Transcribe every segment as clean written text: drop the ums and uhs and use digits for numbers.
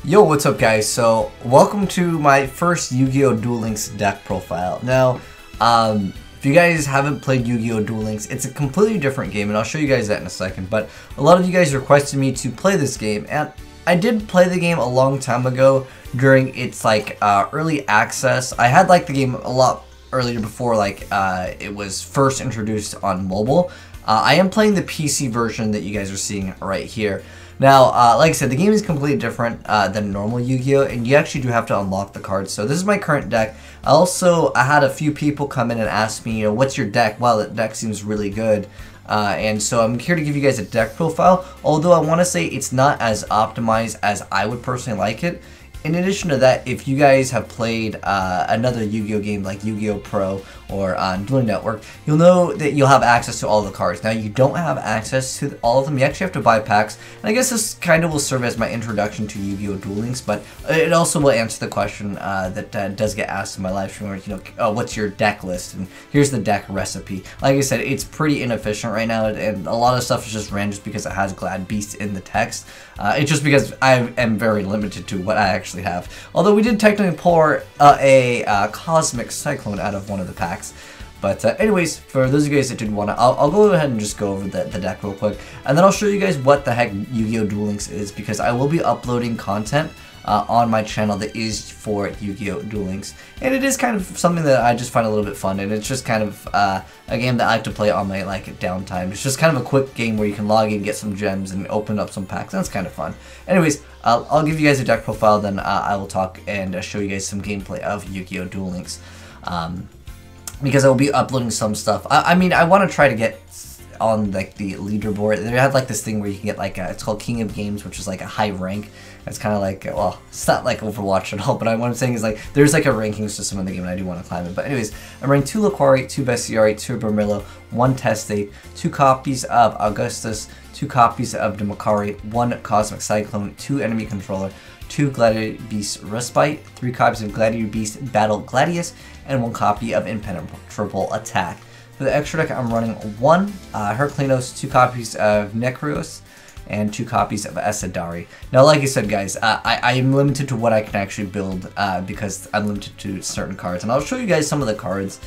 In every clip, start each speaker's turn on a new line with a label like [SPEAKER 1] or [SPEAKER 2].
[SPEAKER 1] Yo, what's up guys? So, welcome to my first Yu-Gi-Oh! Duel Links deck profile. Now, if you guys haven't played Yu-Gi-Oh! Duel Links, it's a completely different game, and I'll show you guys that in a second, but a lot of you guys requested me to play this game, and I did play the game a long time ago during its, early access. I had, the game a lot earlier before, it was first introduced on mobile. I am playing the PC version that you guys are seeing right here. Now, like I said, the game is completely different than normal Yu-Gi-Oh! And you actually do have to unlock the cards. So this is my current deck. I had a few people come in and ask me, what's your deck? Wow, that deck seems really good. And so I'm here to give you guys a deck profile, although I want to say it's not as optimized as I would personally like it. In addition to that, if you guys have played another Yu-Gi-Oh! Game like Yu-Gi-Oh! Pro or Duel Network, you'll know that you'll have access to all the cards. Now, you don't have access to all of them. You actually have to buy packs. And I guess this kind of will serve as my introduction to Yu-Gi-Oh! Duel Links, but it also will answer the question that does get asked in my live stream, where, what's your deck list? And here's the deck recipe. Like I said, it's pretty inefficient right now, and a lot of stuff is just ran just because it has Glad Beast in the text. It's just because I am very limited to what I actually have. Although we did technically pour a Cosmic Cyclone out of one of the packs. But anyways, for those of you guys that did want to, I'll go ahead and just go over the deck real quick. And then I'll show you guys what the heck Yu-Gi-Oh! Duel Links is, because I will be uploading content on my channel that is for Yu-Gi-Oh! Duel Links. And it is kind of something that I just find a little bit fun, and it's just kind of a game that I like to play on my downtime. It's just kind of a quick game where you can log in, get some gems, and open up some packs, and it's kind of fun. Anyways, I'll give you guys a deck profile, then I will talk and show you guys some gameplay of Yu-Gi-Oh! Duel Links. Because I will be uploading some stuff. I mean, I want to try to get on the leaderboard. They have this thing where you can get it's called King of Games, which is a high rank. It's kind of well, it's not like Overwatch at all, but what I'm saying is there's a ranking system in the game, and I do want to climb it. But anyways, I'm running 2 Laquari, 2 Bestiari, 2 Bromillo, 1 Testate, 2 copies of Augustus, 2 copies of Demakari, 1 Cosmic Cyclone, 2 Enemy Controller, 2 Gladiator Beast Respite, 3 copies of Gladiator Beast Battle Gladius, and 1 copy of Impenetrable Attack. For the extra deck, I'm running 1 Herculenos, 2 copies of Necreos, and 2 copies of Esadari. Now, like I said, guys, I am limited to what I can actually build because I'm limited to certain cards. And I'll show you guys some of the cards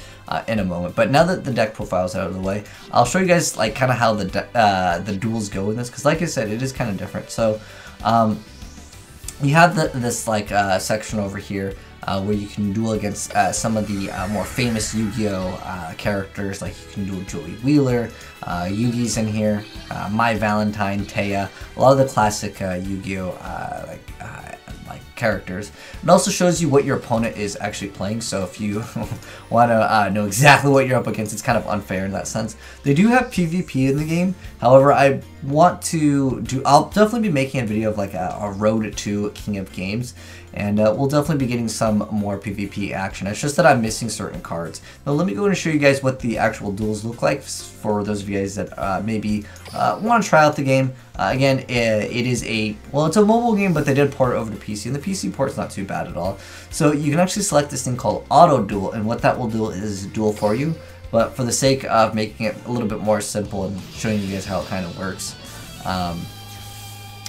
[SPEAKER 1] in a moment. But now that the deck profile is out of the way, I'll show you guys kind of how the duels go in this. Because like I said, it is kind of different. So, you have this section over here where you can duel against some of the more famous Yu-Gi-Oh! Characters. You can duel Joey Wheeler, Yugi's in here, My Valentine, Taya, a lot of the classic Yu-Gi-Oh! Characters. It also shows you what your opponent is actually playing, so if you want to know exactly what you're up against, it's kind of unfair in that sense. They do have PvP in the game, however, I want to I'll definitely be making a video of a road to King of Games, and we'll definitely be getting some more PvP action. It's just that I'm missing certain cards. Now let me go and show you guys what the actual duels look like for those of you guys that maybe want to try out the game. Again, it is it's a mobile game, but they did port it over to PC, and the PC port's not too bad at all. So you can actually select this thing called Auto Duel, and what that will do is duel for you. But for the sake of making it a little bit more simple and showing you guys how it kind of works,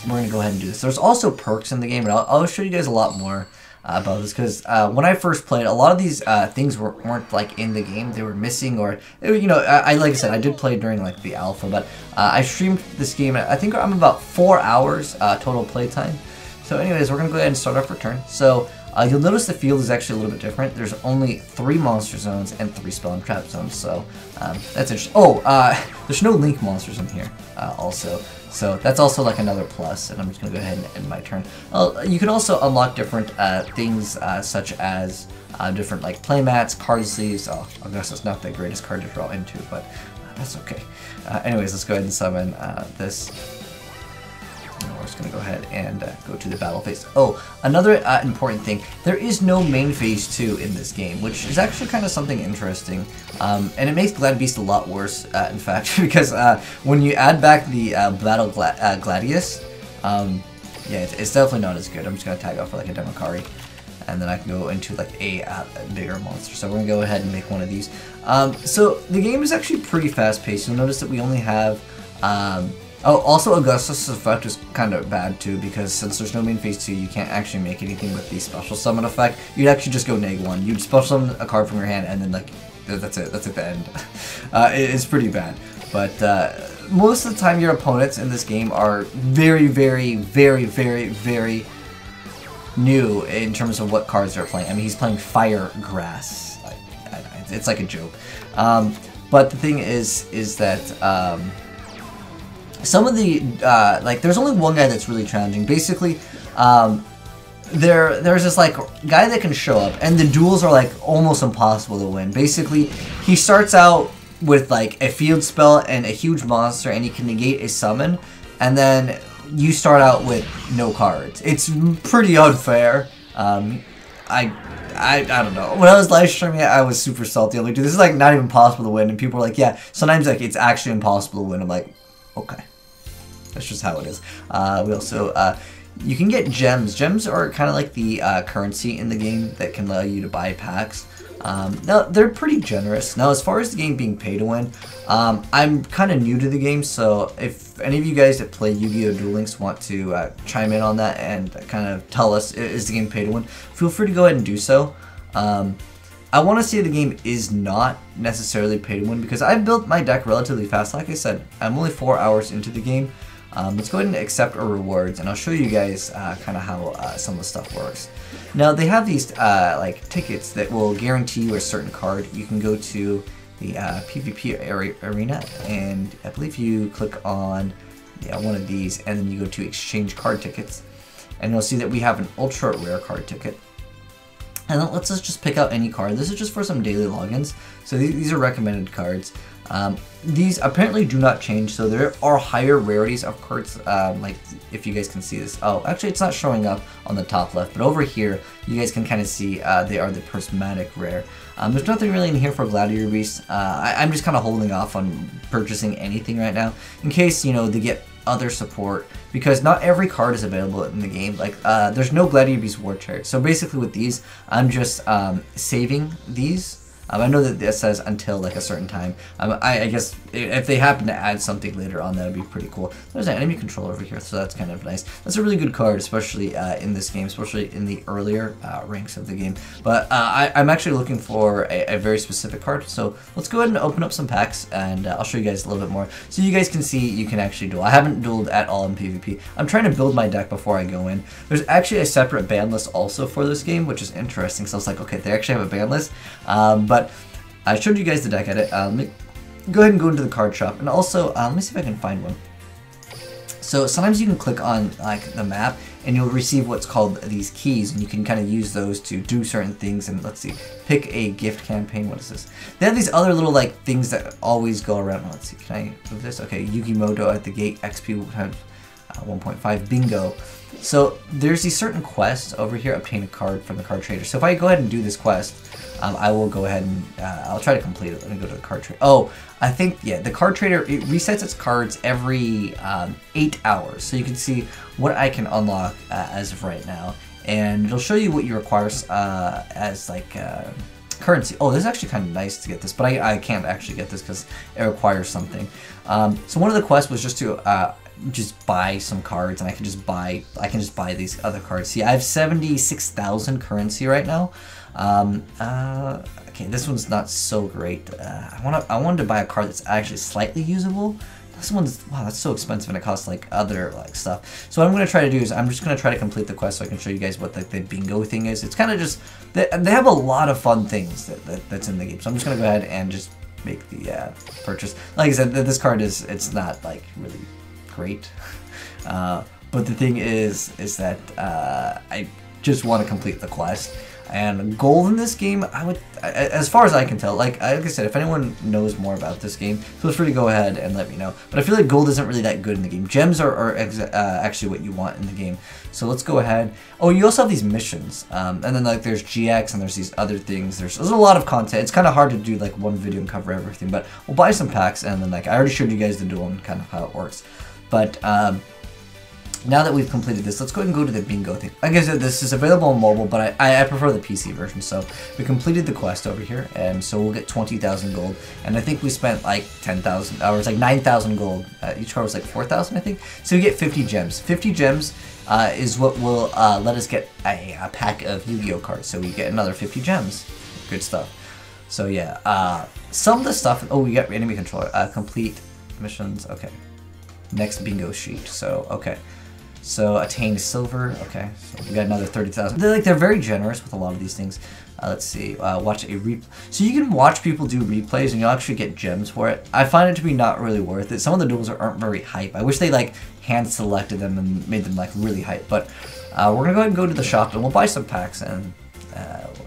[SPEAKER 1] we're going to go ahead and do this. There's also perks in the game, and I'll show you guys a lot more about this, because when I first played, a lot of these things weren't in the game. They were missing, or like I said, I did play during the alpha, but I streamed this game. I think I'm about 4 hours total playtime. So anyways, we're gonna go ahead and start our turn. So you'll notice the field is actually a little bit different. There's only 3 monster zones and 3 spell and trap zones. So that's interesting. Oh, there's no link monsters in here also. So that's also another plus, and I'm just going to go ahead and end my turn. You can also unlock different things such as different playmats, card sleeves. Oh, I guess it's not the greatest card to draw into, but that's okay. Anyways, let's go ahead and summon this. We're just going to go ahead and go to the battle phase. Oh, another important thing, there is no main phase 2 in this game, which is actually kind of something interesting. And it makes Glad Beast a lot worse, in fact, because when you add back the Battle Gladius, yeah, it's definitely not as good. I'm just going to tag off for a Demakari, and then I can go into a bigger monster. So we're going to go ahead and make one of these. So the game is actually pretty fast-paced. You'll notice that we only have Oh, also Augustus' effect is kind of bad too, because since there's no main phase 2, you can't actually make anything with the special summon effect. You'd actually just go -1. You'd special summon a card from your hand, and then like that's it. That's at the end. It's pretty bad. But most of the time, your opponents in this game are very, very, very, very, very new in terms of what cards they're playing. I mean, he's playing Fire Grass. It's like a joke. But the thing is that some of the like, there's only one guy that's really challenging. Basically, there's this like guy that can show up, and the duels are like almost impossible to win. Basically, he starts out with like a field spell and a huge monster, and he can negate a summon, and then you start out with no cards. It's pretty unfair. I don't know. When I was live streaming it, I was super salty. I'm like, dude, this is like not even possible to win. And people are like, yeah, sometimes like it's actually impossible to win. I'm like, okay, that's just how it is. We also you can get gems. Gems are kind of like the currency in the game that can allow you to buy packs. Now, they're pretty generous. Now, as far as the game being pay to win, I'm kind of new to the game, so if any of you guys that play Yu-Gi-Oh! Duel Links want to chime in on that and kind of tell us, is the game pay to win, feel free to go ahead and do so. I want to say the game is not necessarily pay to win, because I've built my deck relatively fast. Like I said, I'm only 4 hours into the game. Let's go ahead and accept our rewards, and I'll show you guys kind of how some of the stuff works. Now, they have these like tickets that will guarantee you a certain card. You can go to the PvP arena, and I believe you click on one of these, and then you go to exchange card tickets, and you'll see that we have an ultra rare card ticket. And then let's just pick out any card. This is just for some daily logins, so these are recommended cards. These apparently do not change, so there are higher rarities of cards, like if you guys can see this. Oh, actually it's not showing up on the top left, but over here you guys can kind of see they are the prismatic rare. There's nothing really in here for Gladiator Beast. I'm just kind of holding off on purchasing anything right now, in case, you know, they get other support, because not every card is available in the game. Like, there's no Gladiator Beast War Chariot. So basically with these, I'm just saving these. I know that this says until like a certain time. I guess if they happen to add something later on, that would be pretty cool. There's an enemy control over here, so that's kind of nice. That's a really good card, especially in this game, especially in the earlier ranks of the game. But I'm actually looking for a very specific card, so let's go ahead and open up some packs, and I'll show you guys a little bit more, so you guys can see you can actually duel. I haven't dueled at all in PvP. I'm trying to build my deck before I go in. There's actually a separate ban list also for this game, which is interesting, so I was like, okay, they actually have a ban list, but I showed you guys the deck edit. Let me go ahead and go into the card shop, and also let me see if I can find one. So sometimes you can click on like the map, and you'll receive what's called these keys, and you can kind of use those to do certain things. And let's see, pick a gift campaign. What is this? They have these other little like things that always go around. Let's see, can I move this? Okay, Yugi Moto at the gate, XP 1.5, bingo. So there's these certain quests over here. Obtain a card from the card trader. So if I go ahead and do this quest, I will go ahead and I'll try to complete it. Let me go to the card trader. Oh, I think, yeah, the card trader, it resets its cards every 8 hours. So you can see what I can unlock as of right now. And it'll show you what you require as like currency. Oh, this is actually kind of nice to get this, but I can't actually get this because it requires something. So one of the quests was just to just buy some cards, and I can just buy these other cards. See, I have 76,000 currency right now. Okay, this one's not so great. I wanted to buy a card that's actually slightly usable. This one's, wow, that's so expensive, and it costs like other like stuff. So what I'm gonna try to do is I'm just gonna try to complete the quest so I can show you guys what the bingo thing is. It's kind of just they have a lot of fun things that's in the game. So I'm just gonna go ahead and just make the purchase. Like I said, this card it's not like really great, but the thing is that I just want to complete the quest. And gold in this game, I would, as far as I can tell, like I said, if anyone knows more about this game, feel free to go ahead and let me know. But I feel like gold isn't really that good in the game. Gems are actually what you want in the game. So let's go ahead. Oh, you also have these missions, and then like there's GX, and there's these other things. There's a lot of content. It's kind of hard to do like one video and cover everything. But we'll buy some packs, and then like I already showed you guys the duel and kind of how it works. But now that we've completed this, let's go ahead and go to the bingo thing. Like I said, this is available on mobile, but I prefer the PC version. So we completed the quest over here, and so we'll get 20,000 gold. And I think we spent like 10,000, or it's like 9,000 gold. Each card was like 4,000, I think. So we get 50 gems. 50 gems is what will let us get a pack of Yu-Gi-Oh cards. So we get another 50 gems. Good stuff. So yeah, some of the stuff. Oh, we got enemy controller. Complete missions. Okay. Next bingo sheet. So okay. So attain silver. Okay, so we got another 30,000. They're very generous with a lot of these things. Let's see. Watch a replay. So you can watch people do replays, and you'll actually get gems for it. I find it to be not really worth it. Some of the duels aren't very hype. I wish they like hand selected them and made them like really hype. But we're gonna go ahead and go to the shop, and we'll buy some packs. And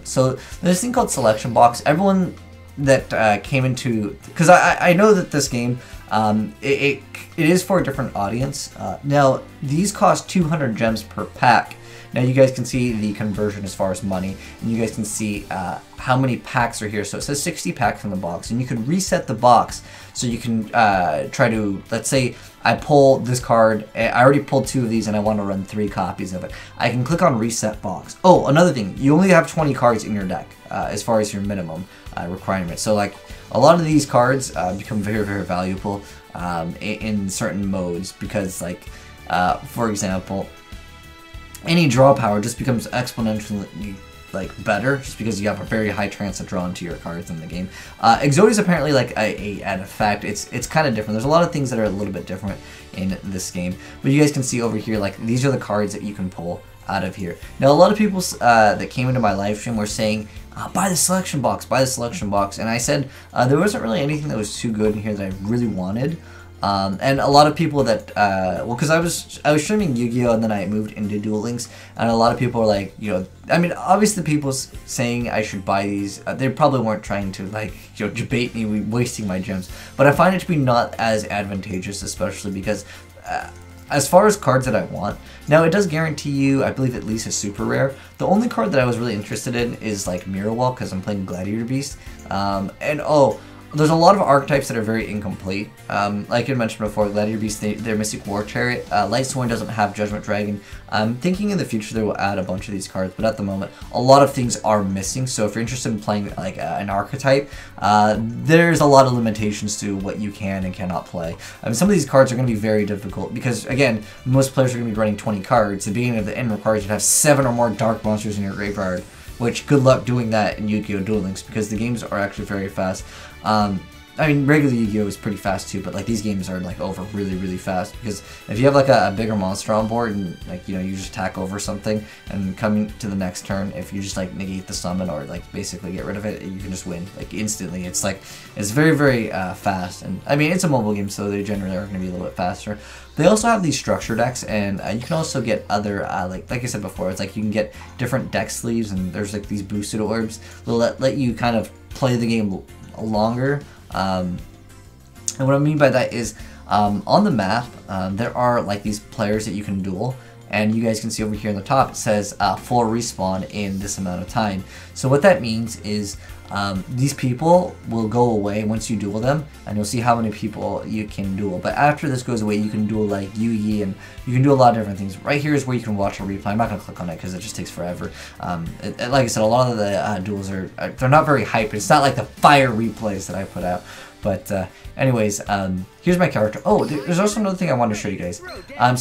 [SPEAKER 1] so there's this thing called selection box. Everyone that came into, because I know that this game. It is for a different audience. Now, these cost 200 gems per pack. Now, you guys can see the conversion as far as money, and you guys can see how many packs are here. So it says 60 packs in the box, and you can reset the box. So you can try to, let's say I pull this card, I already pulled 2 of these, and I want to run 3 copies of it. I can click on reset box. Oh, another thing, you only have 20 cards in your deck as far as your minimum requirement. So like, a lot of these cards become very, very valuable in certain modes because, like, for example, any draw power just becomes exponentially like better just because you have a very high chance of drawing to your cards in the game. Exodia is apparently like an effect. It's kind of different. There's a lot of things that are a little bit different in this game, but you guys can see over here, like, these are the cards that you can pull out of here. Now, a lot of people that came into my live stream were saying, buy the selection box, buy the selection box. And I said there wasn't really anything that was too good in here that I really wanted. And a lot of people that, well, because I was streaming Yu-Gi-Oh! And then I moved into Duel Links, and a lot of people were like, you know, I mean, obviously the people saying I should buy these, they probably weren't trying to, like, you know, debate me wasting my gems. But I find it to be not as advantageous, especially because as far as cards that I want, now it does guarantee you, I believe, at least a super rare. The only card that I was really interested in is like Mirror Wall, because I'm playing Gladiator Beast. And oh, there's a lot of archetypes that are very incomplete. Like I mentioned before, Gladiator Beast, they're Mystic War Chariot. Light Sworn doesn't have Judgment Dragon. I'm thinking in the future they will add a bunch of these cards, but at the moment, a lot of things are missing. So if you're interested in playing like an archetype, there's a lot of limitations to what you can and cannot play. I mean, some of these cards are going to be very difficult because, again, most players are going to be running 20 cards. The beginning of the end requires you to have 7 or more Dark Monsters in your graveyard, which good luck doing that in Yu-Gi-Oh! Duel Links because the games are actually very fast. I mean, regular Yu-Gi-Oh! Is pretty fast too, but like these games are like over really, really fast because if you have like a bigger monster on board and like, you know, you just attack over something and coming to the next turn, if you just like negate the summon or like basically get rid of it, you can just win like instantly. It's like, it's very, very fast. And I mean, it's a mobile game, so they generally are going to be a little bit faster. They also have these structure decks, and you can also get other, like I said before, it's like you can get different deck sleeves, and there's like these boosted orbs that let you kind of play the game longer. And what I mean by that is, on the map, there are like these players that you can duel, and you guys can see over here on the top, it says full respawn in this amount of time. So what that means is, these people will go away once you duel them, and you'll see how many people you can duel. But after this goes away, you can duel like Yu-Gi, and you can do a lot of different things. Right here is where you can watch a replay. I'm not going to click on it because it just takes forever. Like I said, a lot of the duels they're not very hype. It's not like the fire replays that I put out. But anyways, here's my character. Oh, there's also another thing I wanted to show you guys.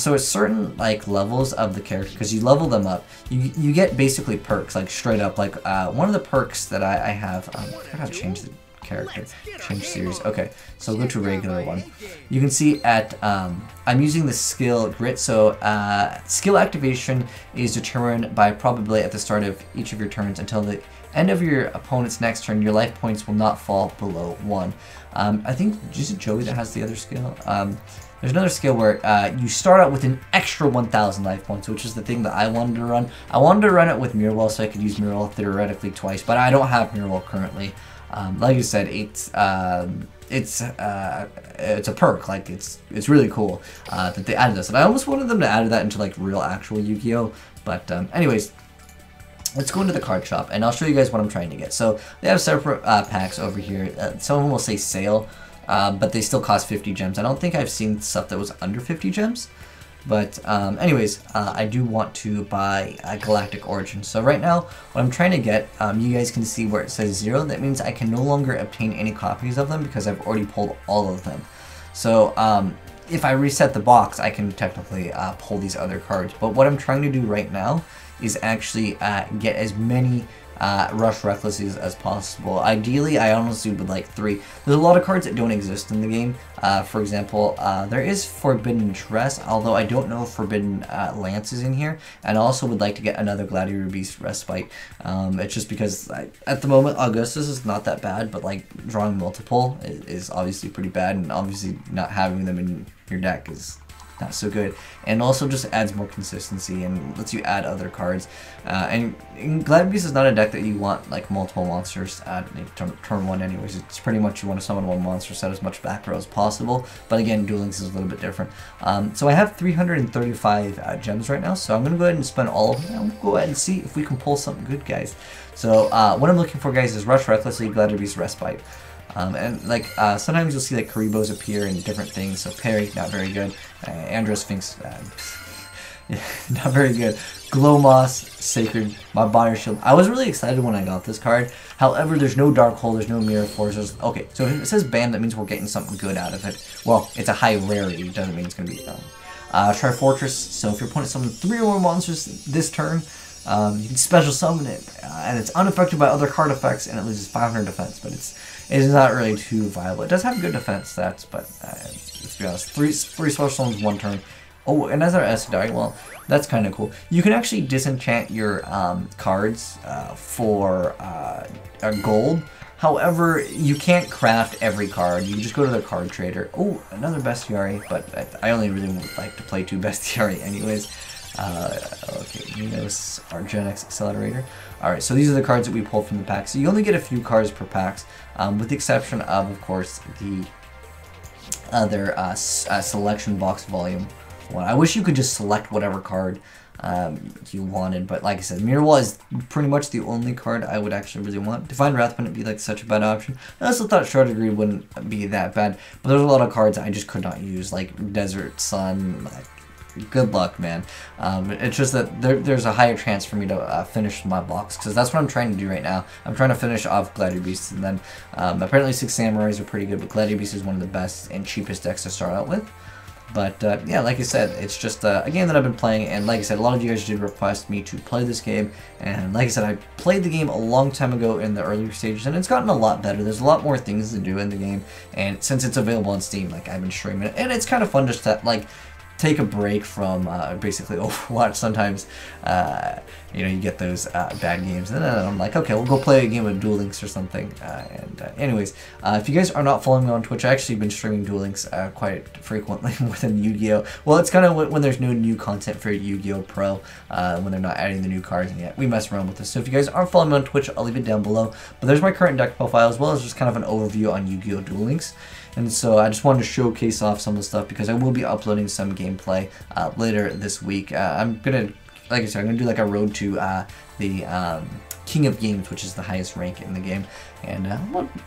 [SPEAKER 1] So at certain like levels of the character, because you level them up, you get basically perks, like straight up. Like one of the perks that I have, I forgot how to change the character, change series. Okay, so I'll go to a regular one. You can see at I'm using the skill Grit. So skill activation is determined by probability at the start of each of your turns until the end of your opponent's next turn. Your life points will not fall below 1. I think, is it Joey that has the other skill? There's another skill where you start out with an extra 1,000 life points, which is the thing that I wanted to run. I wanted to run it with Mirror Wall so I could use Mirror Wall theoretically twice, but I don't have Mirror Wall currently. Like you said, it's a perk. Like it's really cool that they added this, and I almost wanted them to add that into like real actual Yu-Gi-Oh! But anyways. Let's go into the card shop, and I'll show you guys what I'm trying to get. So they have separate packs over here. Some of them will say sale, but they still cost 50 gems. I don't think I've seen stuff that was under 50 gems. But anyways, I do want to buy Galactic Origin. So right now, what I'm trying to get, you guys can see where it says 0. That means I can no longer obtain any copies of them because I've already pulled all of them. So if I reset the box, I can technically pull these other cards. But what I'm trying to do right now is actually get as many Rush Recklesses as possible. Ideally, I honestly would like 3. There's a lot of cards that don't exist in the game. For example, there is Forbidden Dress, although I don't know if Forbidden Lance is in here. And I also would like to get another Gladiator Beast Respite. It's just because at the moment, Augustus is not that bad, but like drawing multiple is obviously pretty bad, and obviously not having them in your deck is not so good, and also just adds more consistency and lets you add other cards. And Gladiator Beast is not a deck that you want like multiple monsters at turn 1 anyways. It's pretty much you want to summon one monster, set as much back row as possible, but again, Duel Links is a little bit different. So I have 335 gems right now, so I'm going to go ahead and spend all of them. I'm going to go ahead and see if we can pull something good, guys. So what I'm looking for, guys, is Rush Recklessly, Gladiator Beast Respite. And like sometimes you'll see like Karibos appear in different things. So Perry, not very good. Andros Sphinx, not very good. Glowmoss, Sacred, my Buyer Shield. I was really excited when I got this card. However, there's no Dark Hole, there's no Mirror Force. Okay, so if it says banned, that means we're getting something good out of it. Well, it's a high rarity, doesn't mean it's going to be Trifortress. So if your opponent summons 3 or more monsters this turn, you can special summon it, and it's unaffected by other card effects, and it loses 500 defense, but it is not really too viable. It does have good defense stats, but let's be honest, three special summons 1 turn. Oh, and as our S die, well, that's kind of cool. You can actually disenchant your cards for gold. However, you can't craft every card. You just go to the card trader. Oh, another Bestiary, but I only really like to play 2 Bestiary anyways. Okay, Minos, Argenix Accelerator. Alright, so these are the cards that we pulled from the pack. So you only get a few cards per packs, with the exception of course, the other selection box volume 1. I wish you could just select whatever card you wanted, but like I said, Mirror Wall is pretty much the only card I would actually really want. Divine Wrath wouldn't be like such a bad option. I also thought Shrouded Greed wouldn't be that bad, but there's a lot of cards I just could not use, like Desert Sun. Good luck, man. It's just that there's a higher chance for me to finish my box, because that's what I'm trying to do right now. I'm trying to finish off Gladiator Beasts, and then apparently 6 Samurais are pretty good, but Gladiator Beast is one of the best and cheapest decks to start out with. But yeah, like I said, it's just a game that I've been playing, and like I said, a lot of you guys did request me to play this game, and like I said, I played the game a long time ago in the earlier stages, and it's gotten a lot better. There's a lot more things to do in the game, and since it's available on Steam, like I've been streaming it, and it's kind of fun just to like take a break from basically Overwatch. Sometimes you know, you get those bad games, and then I'm like, okay, we'll go play a game of Duel Links or something. Anyways, if you guys are not following me on Twitch, I actually been streaming Duel Links quite frequently more than Yu-Gi-Oh! Well, it's kind of when there's no new content for Yu-Gi-Oh! Pro, when they're not adding the new cards, and yet we mess around with this. So if you guys aren't following me on Twitch, I'll leave it down below. But there's my current deck profile, as well as just kind of an overview on Yu-Gi-Oh! Duel Links. And so I just wanted to showcase off some of the stuff, because I will be uploading some gameplay later this week. I'm gonna, like I said, I'm gonna do like a road to the King of Games, which is the highest rank in the game, and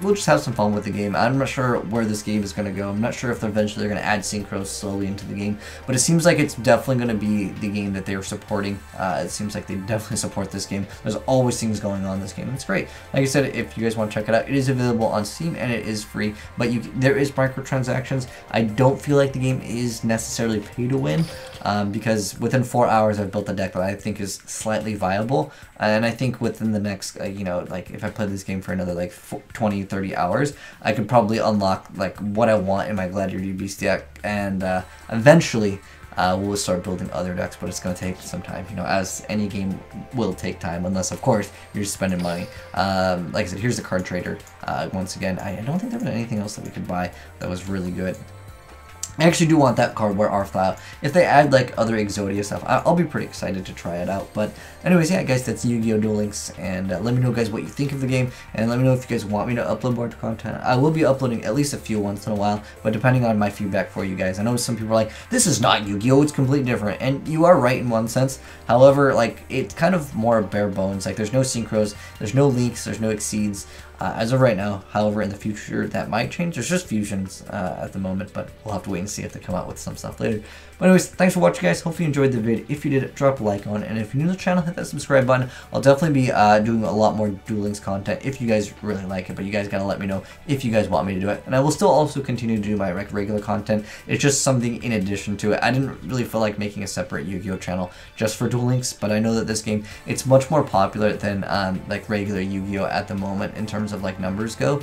[SPEAKER 1] we'll just have some fun with the game. I'm not sure where this game is going to go. I'm not sure if eventually they're going to add synchros slowly into the game, but it seems like it's definitely going to be the game that they're supporting. It seems like they definitely support this game. There's always things going on in this game, and it's great. Like I said, if you guys want to check it out, it is available on Steam, and it is free, but there is microtransactions. I don't feel like the game is necessarily pay to win, because within 4 hours I've built a deck that I think is slightly viable, and I think within the next, you know, like if I play this game for another like 20-30 hours, I could probably unlock like what I want in my Gladiator Beast deck, and eventually we'll start building other decks, but it's going to take some time, you know, as any game will take time, unless of course you're just spending money. Like I said, here's the card trader. Once again, I don't think there was anything else that we could buy that was really good. I actually do want that cardboard art style. If they add like other Exodia stuff, I'll be pretty excited to try it out. But anyways, yeah guys, that's Yu-Gi-Oh! Duel Links, and let me know guys what you think of the game, and let me know if you guys want me to upload more content. I will be uploading at least a few once in a while, but depending on my feedback for you guys. I know some people are like, this is not Yu-Gi-Oh! It's completely different, and you are right in one sense. However, like, it's kind of more bare bones. Like, there's no synchros, there's no leaks, there's no exceeds. as of right now. However, in the future that might change. There's just fusions at the moment, but we'll have to wait and see if they come out with some stuff later. But anyways, thanks for watching, guys. Hopefully you enjoyed the vid. If you did, drop a like on it, and if you're new to the channel, hit that subscribe button. I'll definitely be doing a lot more Duel Links content if you guys really like it, but you guys gotta let me know if you guys want me to do it. And I will still also continue to do my regular content. It's just something in addition to it. I didn't really feel like making a separate Yu-Gi-Oh channel just for Duel Links, but I know that this game, it's much more popular than like regular Yu-Gi-Oh at the moment in terms of like numbers go.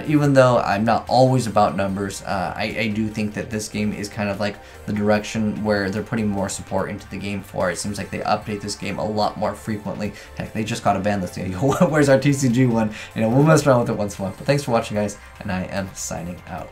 [SPEAKER 1] Even though I'm not always about numbers, I do think that this game is kind of like the direction where they're putting more support into the game for. It seems like they update this game a lot more frequently. Heck, they just got to ban this thing. Where's our TCG one? You know, we'll mess around with it once in a while. But thanks for watching, guys, and I am signing out.